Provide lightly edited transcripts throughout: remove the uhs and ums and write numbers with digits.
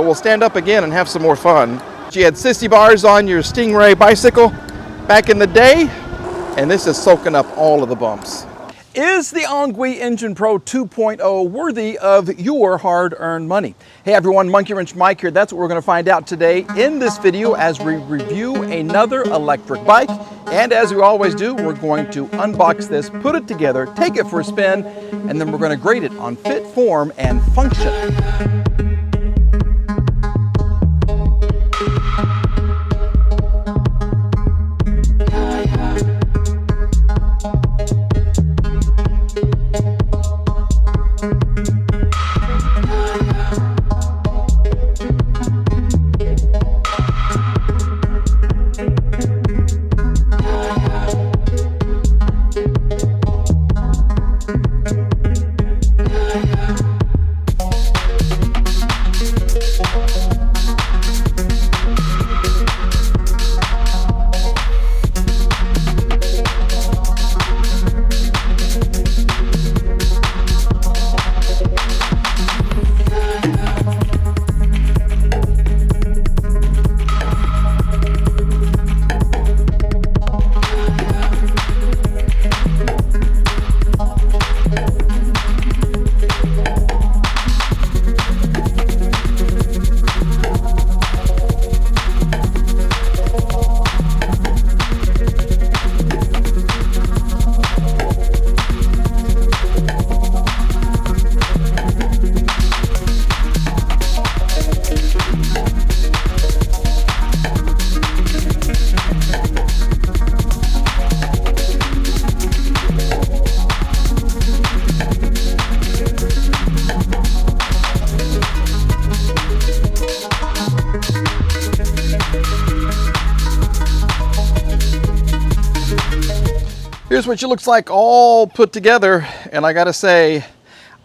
We'll stand up again and have some more fun. You had sissy bars on your Stingray bicycle back in the day, and this is soaking up all of the bumps. Is the Engwe Engine Pro 2.0 worthy of your hard-earned money? Hey everyone, Monkey Wrench Mike here. That's what we're going to find out today in this video as we review another electric bike. And as we always do, we're going to unbox this, put it together, take it for a spin, and then we're going to grade it on fit, form, and function. Here's what she looks like all put together, and I gotta say,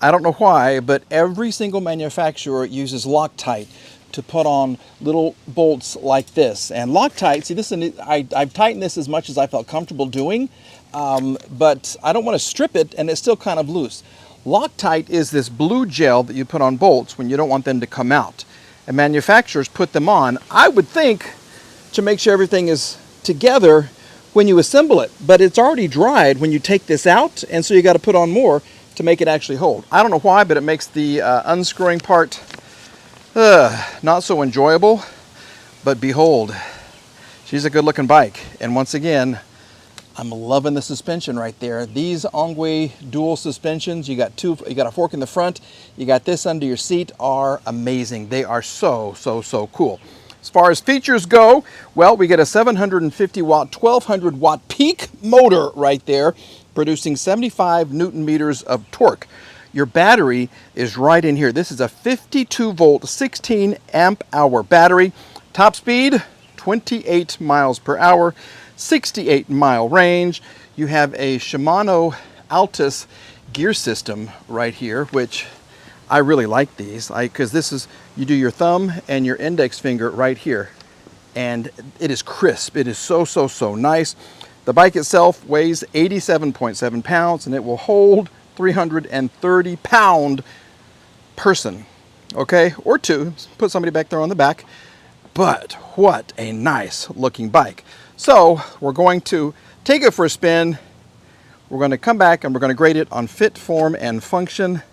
I don't know why, but every single manufacturer uses Loctite to put on little bolts like this. And Loctite, see this, I've tightened this as much as I felt comfortable doing, but I don't want to strip it, and it's still kind of loose. Loctite is this blue gel that you put on bolts when you don't want them to come out. And manufacturers put them on, I would think, to make sure everything is together when you assemble it, but it's already dried when you take this out, and so you got to put on more to make it actually hold. I don't know why, but it makes the unscrewing part not so enjoyable, but behold, she's a good looking bike. And once again, I'm loving the suspension right there. These Engwe dual suspensions, you got a fork in the front, you got this under your seat, are amazing. They are so cool. As far as features go, well, we get a 750 watt, 1200 watt peak motor right there, producing 75 Newton meters of torque. Your battery is right in here. This is a 52 volt, 16 amp hour battery. Top speed, 28 miles per hour, 68 mile range. You have a Shimano Altus gear system right here, which I really like these, because this is, you do your thumb and your index finger right here, and it is crisp. It is so nice. The bike itself weighs 87.7 pounds, and it will hold 330 pound person, okay, or two. Put somebody back there on the back. But what a nice looking bike. So we're going to take it for a spin. We're going to come back and we're going to grade it on fit, form, and function.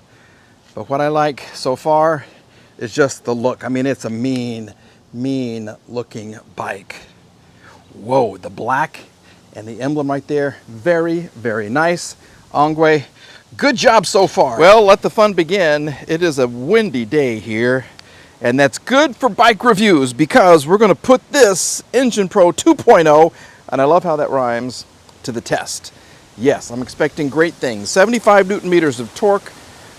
But what I like so far is just the look. I mean, it's a mean looking bike. Whoa, the black and the emblem right there, very nice. Engwe, good job so far. Well, let the fun begin. It is a windy day here, and that's good for bike reviews because we're gonna put this Engine Pro 2.0, and I love how that rhymes, to the test. Yes, I'm expecting great things. 75 Newton meters of torque,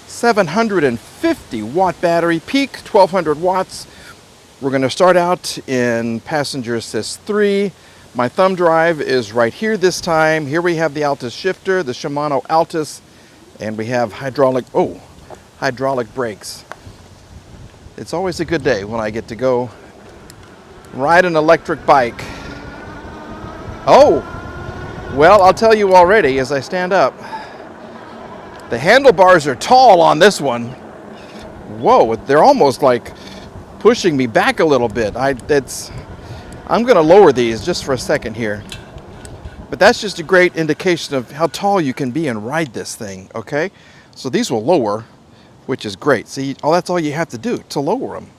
750 watt battery, peak 1200 watts. We're going to start out in passenger assist 3. My thumb drive is right here this time. Here we have the Altus shifter, the Shimano Altus, and we have hydraulic brakes. It's always a good day when I get to go ride an electric bike. Oh, well, I'll tell you already as I stand up. The handlebars are tall on this one. Whoa, they're almost like pushing me back a little bit. I'm going to lower these just for a second here. But that's just a great indication of how tall you can be and ride this thing, okay? So these will lower, which is great. See, that's all you have to do to lower them.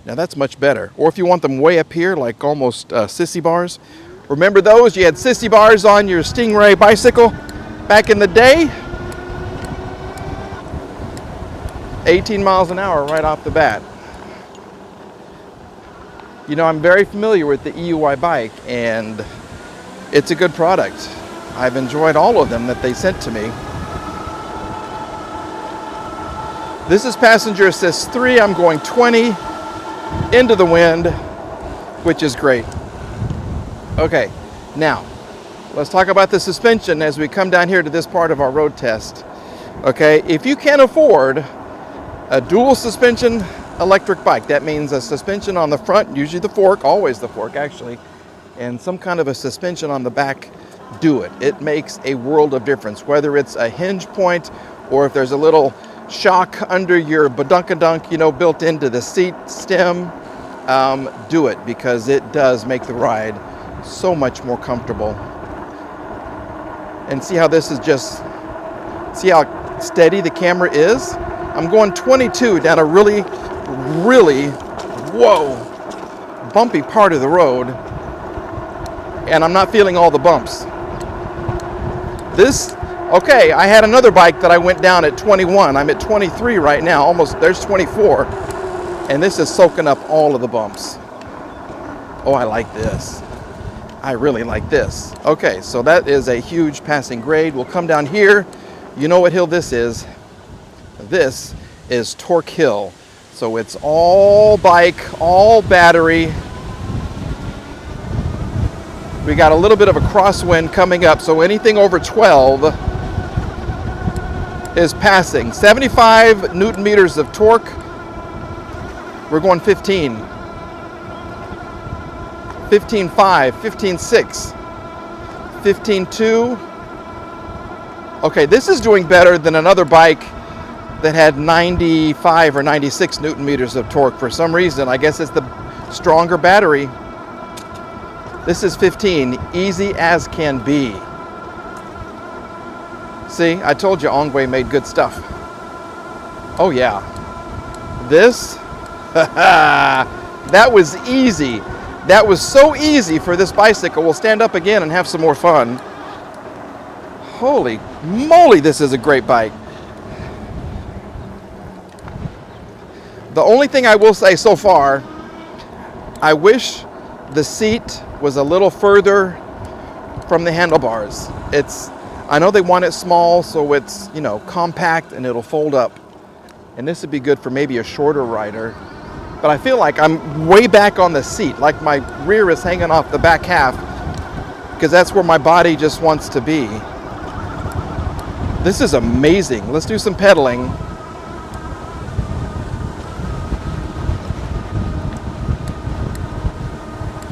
Now that's much better. Or if you want them way up here, like almost sissy bars. Remember those? You had sissy bars on your Stingray bicycle back in the day? 18 miles an hour right off the bat. You know, I'm very familiar with the EUI bike, and it's a good product. I've enjoyed all of them that they sent to me. This is passenger assist 3. I'm going 20 into the wind, which is great. Okay, now let's talk about the suspension as we come down here to this part of our road test. Okay, if you can't afford a dual suspension electric bike, that means a suspension on the front, usually the fork, always the fork actually, and some kind of a suspension on the back, do it. It makes a world of difference, whether it's a hinge point or if there's a little shock under your badunkadunk, you know, built into the seat stem. Do it, because it does make the ride so much more comfortable. And see how this is just, see how steady the camera is? I'm going 22 down a really, whoa, bumpy part of the road, and I'm not feeling all the bumps. Okay, I had another bike that I went down at 21. I'm at 23 right now, almost, there's 24. And this is soaking up all of the bumps. Oh, I like this. I really like this. Okay, so that is a huge passing grade. We'll come down here. You know what hill this is. This is Torque Hill. So it's all bike, all battery. We got a little bit of a crosswind coming up, so anything over 12 is passing. 75 Newton meters of torque. We're going 15. 15.5, 15.6, 15.2. Okay, this is doing better than another bike that had 95 or 96 Newton meters of torque. For some reason, I guess it's the stronger battery. This is 15, easy as can be. See, I told you Engwe made good stuff. Oh yeah. This, that was easy. That was so easy for this bicycle. We'll stand up again and have some more fun. Holy moly, this is a great bike. The only thing I will say so far, I wish the seat was a little further from the handlebars. I know they want it small, so it's, you know, compact and it'll fold up. And this would be good for maybe a shorter rider. But I feel like I'm way back on the seat, like my rear is hanging off the back half, because that's where my body just wants to be. This is amazing. Let's do some pedaling.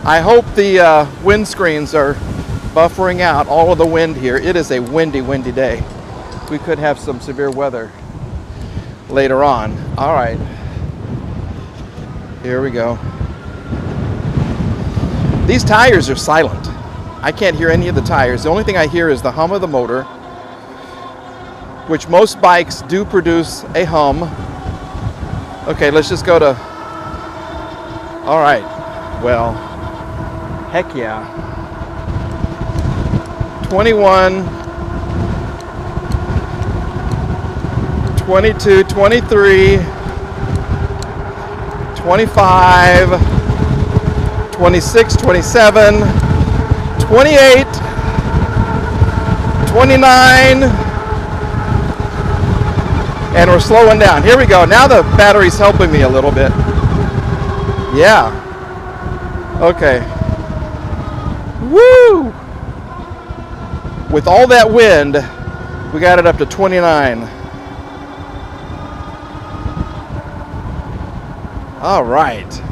I hope the windscreens are buffering out all of the wind here. It is a windy, windy day. We could have some severe weather later on. All right. Here we go. These tires are silent. I can't hear any of the tires. The only thing I hear is the hum of the motor, which most bikes do produce a hum. Okay, let's just go to, all right, well, heck yeah. 21, 22, 23, 25, 26, 27, 28, 29, and we're slowing down. Here we go. Now the battery's helping me a little bit. Yeah. Okay. Woo! With all that wind, we got it up to 29. All right,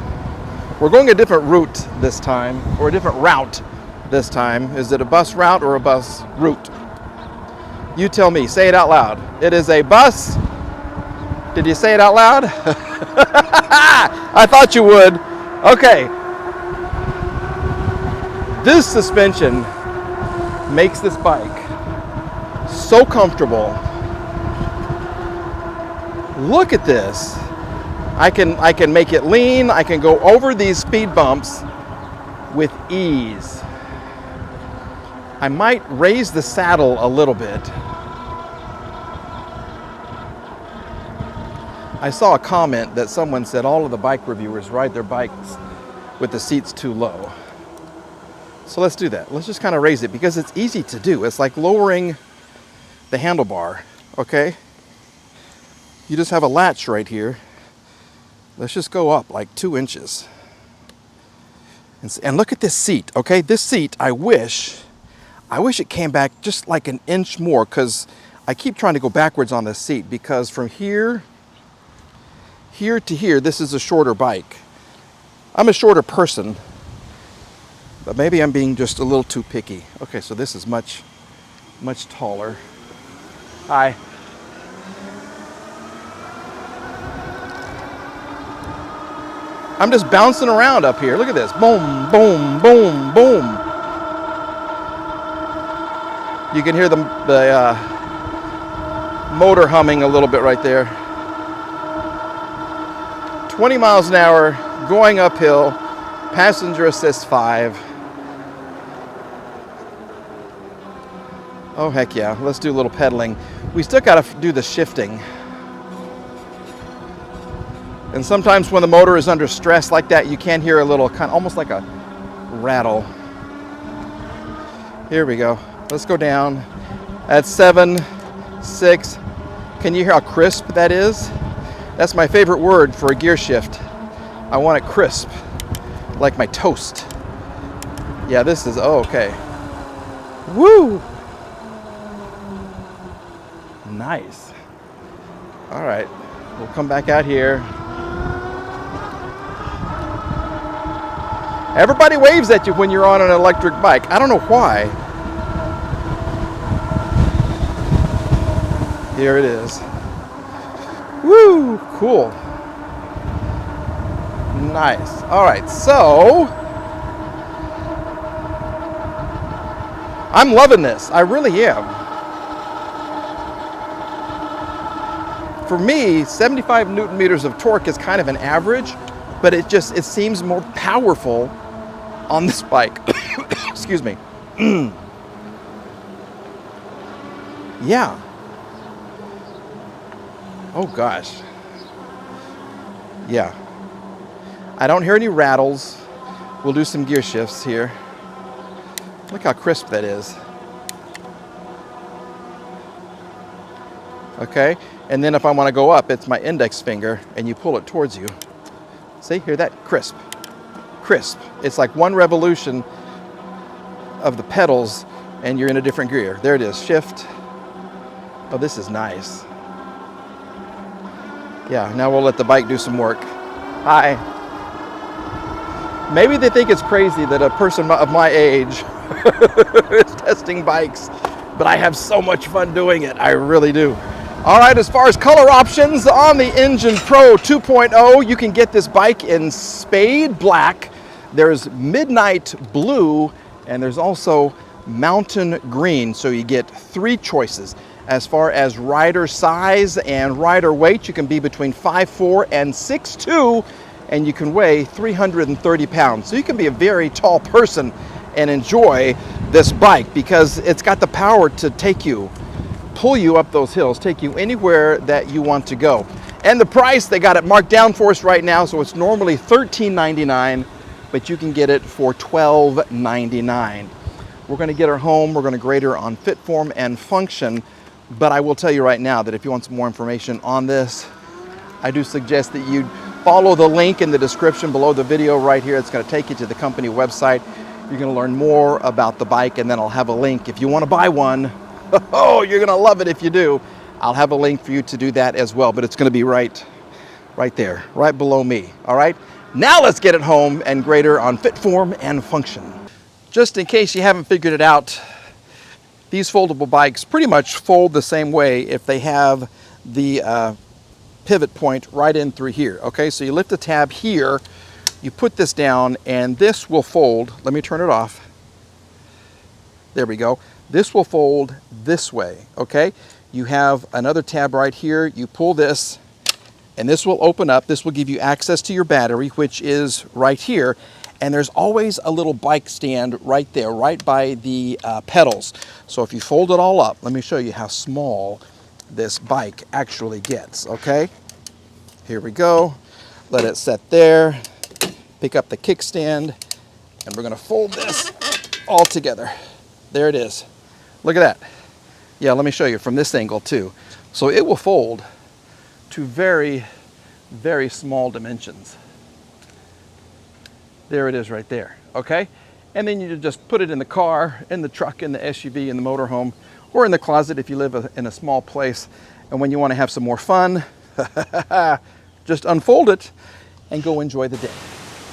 we're going a different route this time, or a different route this time. Is it a bus route or a bus route? You tell me, say it out loud. It is a bus. Did you say it out loud? I thought you would. Okay. This suspension makes this bike so comfortable. Look at this. I can make it lean. I can go over these speed bumps with ease. I might raise the saddle a little bit. I saw a comment that someone said all of the bike reviewers ride their bikes with the seats too low. So let's do that. Let's just kind of raise it because it's easy to do. It's like lowering the handlebar, okay? You just have a latch right here. Let's just go up like 2 inches. And look at this seat, okay? This seat, I wish it came back just like an inch more, because I keep trying to go backwards on this seat, because from here to here, this is a shorter bike. I'm a shorter person, but maybe I'm being just a little too picky. Okay, so this is much taller. Hi. I'm just bouncing around up here. Look at this. Boom, boom, boom, boom. You can hear the motor humming a little bit right there. 20 miles an hour, going uphill, passenger assist 5. Oh, heck yeah. Let's do a little pedaling. We still got to do the shifting. And sometimes when the motor is under stress like that, you can hear a little kind of almost like a rattle. Here we go. Let's go down at 7, 6. Can you hear how crisp that is? That's my favorite word for a gear shift. I want it crisp, like my toast. Yeah, this is, oh, okay. Woo! Nice. All right, we'll come back out here. Everybody waves at you when you're on an electric bike. I don't know why. Here it is. Woo, cool. Nice. All right, so I'm loving this. I really am. For me, 75 Newton meters of torque is kind of an average, but it seems more powerful on this bike. Excuse me. Yeah. Oh gosh. Yeah. I don't hear any rattles. We'll do some gear shifts here. Look how crisp that is. Okay, and then if I want to go up, it's my index finger, and you pull it towards you. See, hear that? Crisp. Crisp. It's like one revolution of the pedals, and you're in a different gear. There it is, shift. Oh, this is nice. Yeah, now we'll let the bike do some work. Hi. Maybe they think it's crazy that a person of my age is testing bikes, but I have so much fun doing it. I really do. All right, as far as color options on the Engine Pro 2.0, you can get this bike in spade black. There's midnight blue, and there's also mountain green. So you get 3 choices. As far as rider size and rider weight, you can be between 5'4" and 6'2", and you can weigh 330 pounds. So you can be a very tall person and enjoy this bike because it's got the power to pull you up those hills, take you anywhere that you want to go. And the price, they got it marked down for us right now, so it's normally $13.99, but you can get it for $12.99. We're gonna get her home, we're gonna grade her on fit, form, and function, but I will tell you right now that if you want some more information on this, I do suggest that you follow the link in the description below the video right here. It's gonna take you to the company website. You're gonna learn more about the bike, and then I'll have a link if you wanna buy one. Oh, you're gonna love it if you do. I'll have a link for you to do that as well, but it's gonna be right there, right below me, all right? Now let's get it home and grade her on fit, form, and function. Just in case you haven't figured it out, these foldable bikes pretty much fold the same way if they have the pivot point right in through here. Okay, so you lift the tab here, you put this down, and this will fold. Let me turn it off. There we go. This will fold this way, okay? You have another tab right here. You pull this, and this will open up. This will give you access to your battery, which is right here. And there's always a little bike stand right there, right by the pedals. So if you fold it all up, let me show you how small this bike actually gets, okay? Here we go. Let it set there. Pick up the kickstand, and we're gonna fold this all together. There it is. Look at that. Yeah, let me show you from this angle too. So it will fold to very, very small dimensions. There it is right there, okay? And then you just put it in the car, in the truck, in the SUV, in the motorhome, or in the closet if you live in a small place. And when you want to have some more fun, just unfold it and go enjoy the day.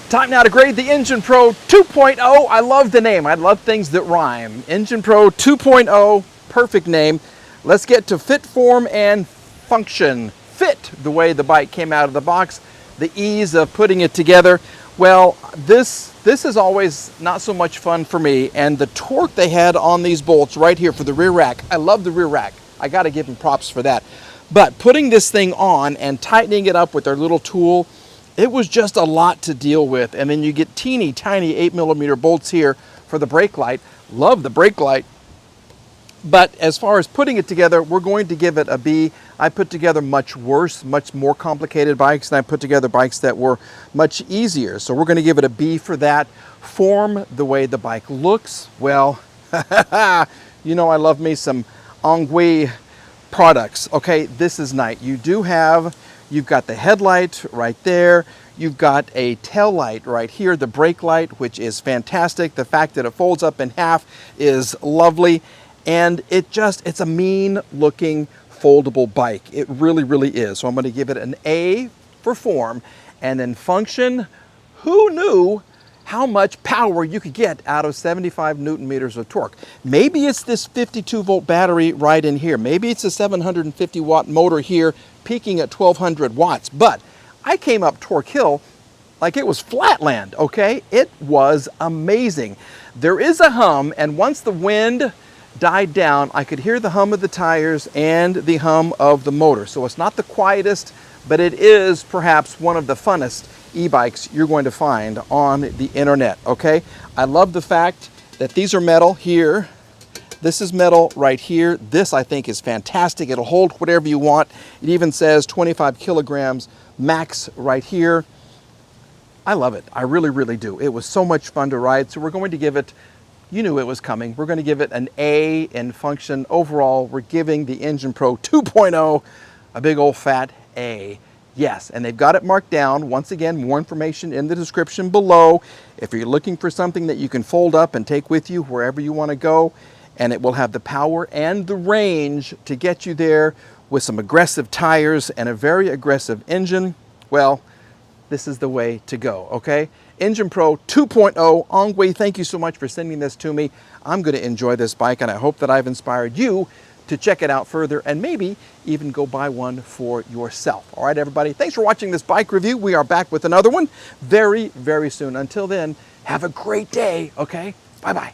Time now to grade the Engine Pro 2.0. I love the name. I love things that rhyme. Engine Pro 2.0, perfect name. Let's get to fit, form, and function. Fit, the way the bike came out of the box, the ease of putting it together. Well, this is always not so much fun for me, and the torque they had on these bolts right here for the rear rack, I love the rear rack. I got to give them props for that. But putting this thing on and tightening it up with their little tool, it was just a lot to deal with. And then you get teeny tiny 8mm bolts here for the brake light. Love the brake light. But as far as putting it together, we're going to give it a B. I put together much worse, much more complicated bikes, and I put together bikes that were much easier. So we're going to give it a B for that. Form, the way the bike looks, well, you know I love me some Engwe products. Okay, this is nice. You've got the headlight right there. You've got a tail light right here, the brake light, which is fantastic. The fact that it folds up in half is lovely. And it's a mean looking foldable bike. It really, really is. So I'm going to give it an A for form. And then function, who knew how much power you could get out of 75 Newton meters of torque? Maybe it's this 52 volt battery right in here. Maybe it's a 750 watt motor here peaking at 1200 watts. But I came up Torque Hill like it was flatland, okay? It was amazing. There is a hum, and once the wind died down, I could hear the hum of the tires and the hum of the motor. So it's not the quietest, but it is perhaps one of the funnest e-bikes you're going to find on the internet, okay? I love the fact that these are metal here. This is metal right here. This, I think, is fantastic. It'll hold whatever you want. It even says 25 kilograms max right here. I love it. I really, really do. It was so much fun to ride. So we're going to give it, you knew it was coming. We're going to give it an A in function. Overall, we're giving the Engine Pro 2.0 a big old fat A. Yes, and they've got it marked down. Once again, more information in the description below. If you're looking for something that you can fold up and take with you wherever you want to go, and it will have the power and the range to get you there with some aggressive tires and a very aggressive engine, well, this is the way to go, okay? Engine Pro 2.0, Engwe, thank you so much for sending this to me. I'm going to enjoy this bike, and I hope that I've inspired you to check it out further and maybe even go buy one for yourself. All right, everybody, thanks for watching this bike review. We are back with another one very, very soon. Until then, have a great day, okay? Bye-bye.